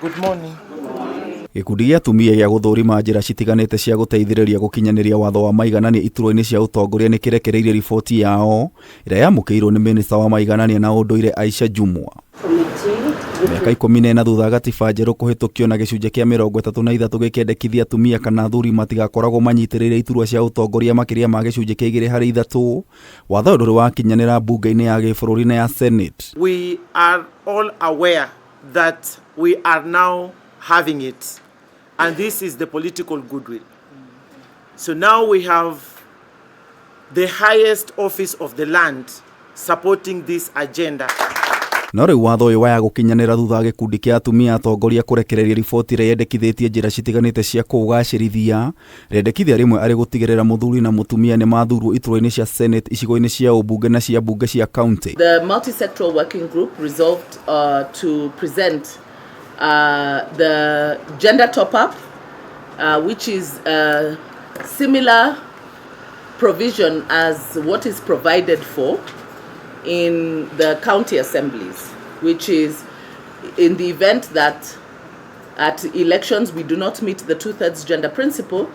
Good morning. Gikundi gia atumia gia guthurima njira citiganite cia guteithiriria gukinyaniria watho wa maiganania iturwa-ini cia utongoria ni kirekereirie riboti yao ira yamukiirwo ni minista wa maiganania na unduire AISHA JUMWA. Miaka 14 thutha gatiba njeru kuhitukio na gicunje kia 33 gikendekithia atumia kana athuri matigakoragwo manyitirire iturwa cia utongoria makiria ma gicunje kia 2/3, watho nduri wakinyanira mbunge-ini ya gibũrũri na ya Senate. We are all aware that we are now having it, and this is the political goodwill. So now we have the highest office of the land supporting this agenda. No riu watho uyu wa gukinyanira thutha gikundi kia atumia atongoria kurekereria riboti ria yendekithĩtie njira citiganite cia kugacirithia rendekithia rimwe ari gutigirira muthuri na mutumia ni mathurwo iturwa-ini cia Senate icigo-ini cia umbunge na cia bunge cia county. The multi-sectoral working group resolved to present the gender top-up, which is a similar provision as what is provided for in the county assemblies, which is in the event that at elections we do not meet the 2/3 gender principle,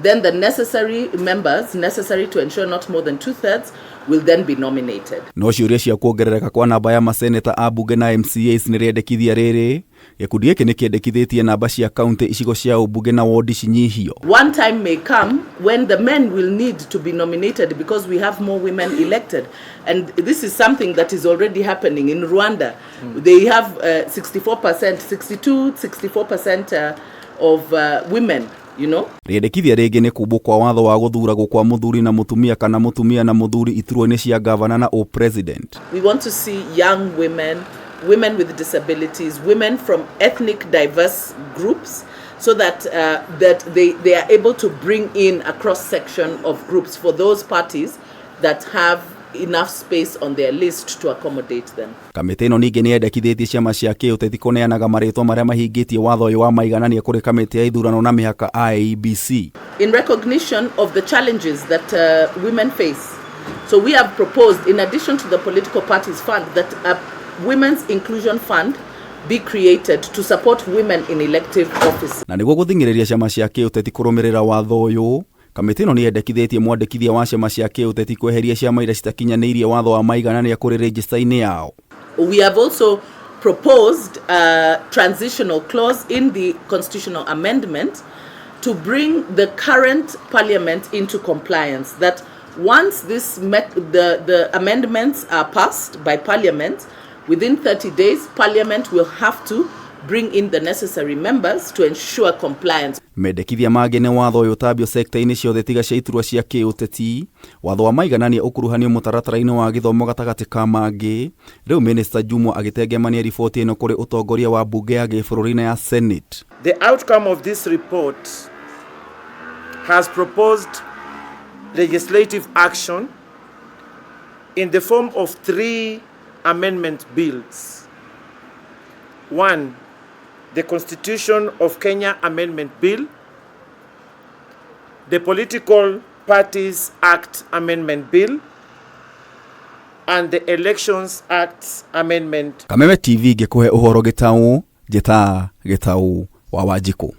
then the necessary members necessary to ensure not more than 2/3 will then be nominated. No ciuria cia kuongerereka kwa namba ya maseneta a bunge na MCAs ni riendekithia riri gikundi giki ni kiendekithĩtie namba cia county icigo cia ubunge na ward cinyihio. One time may come when the men will need to be nominated because we have more women elected, and this is something that is already happening in Rwanda. They have 64%, 64% of women. You know? Riendekithia ringi ni kumbwo kwa watho wa guthuragwo kwa muthuri na mutumia kana mutumia na muthuri iturwa-ini cia governor na o president. We want to see young women, women with disabilities, women from ethnic diverse groups, so that they are able to bring in a cross section of groups for those parties that have enough space on their list to accommodate them. Kamiti ino ningi ni yendekithĩtie ciama cia kiuteti kuneanaga maritwa maria mahingitie watho uyu wa maiganania kuri kamiti ya ithurano na mihaka IEBC. In recognition of the challenges that women face, so we have proposed, in addition to the political parties fund, that a women's inclusion fund be created to support women in elective office. Na niguo guthingiriria ciama cia kiuteti kurumirira watho uyu, kamiti ino ni yendekithĩtie mwandĩkithia wa ciama cia kiuteti kweheria ciama iria citakinyanirie watho wa maiganania kuri register-ini yao. We have also proposed a transitional clause in the constitutional amendment to bring the current parliament into compliance, that once the amendments are passed by parliament, within 30 days parliament will have to bring in the necessary members to ensure compliance. Mendekithia mangi ni watho uyu tabio sekta-ini ciothe tiga cia iturwa cia kiuteti, watho wa maiganania ukuruhanio mutaratara-ini wa githomo gatagati ka mangi. Riu Minista JUMWA agitengemania riboti ino kuri utongoria wa bunge ya gibũrũri na ya Senate. The outcome of this report has proposed legislative action in the form of 3 amendment bills. 1, the Constitution of Kenya Amendment Bill, the Political Parties Act Amendment Bill, and the Elections Act Amendment. Kameme TV gikuhe uhoro gitau wa Wanjiku.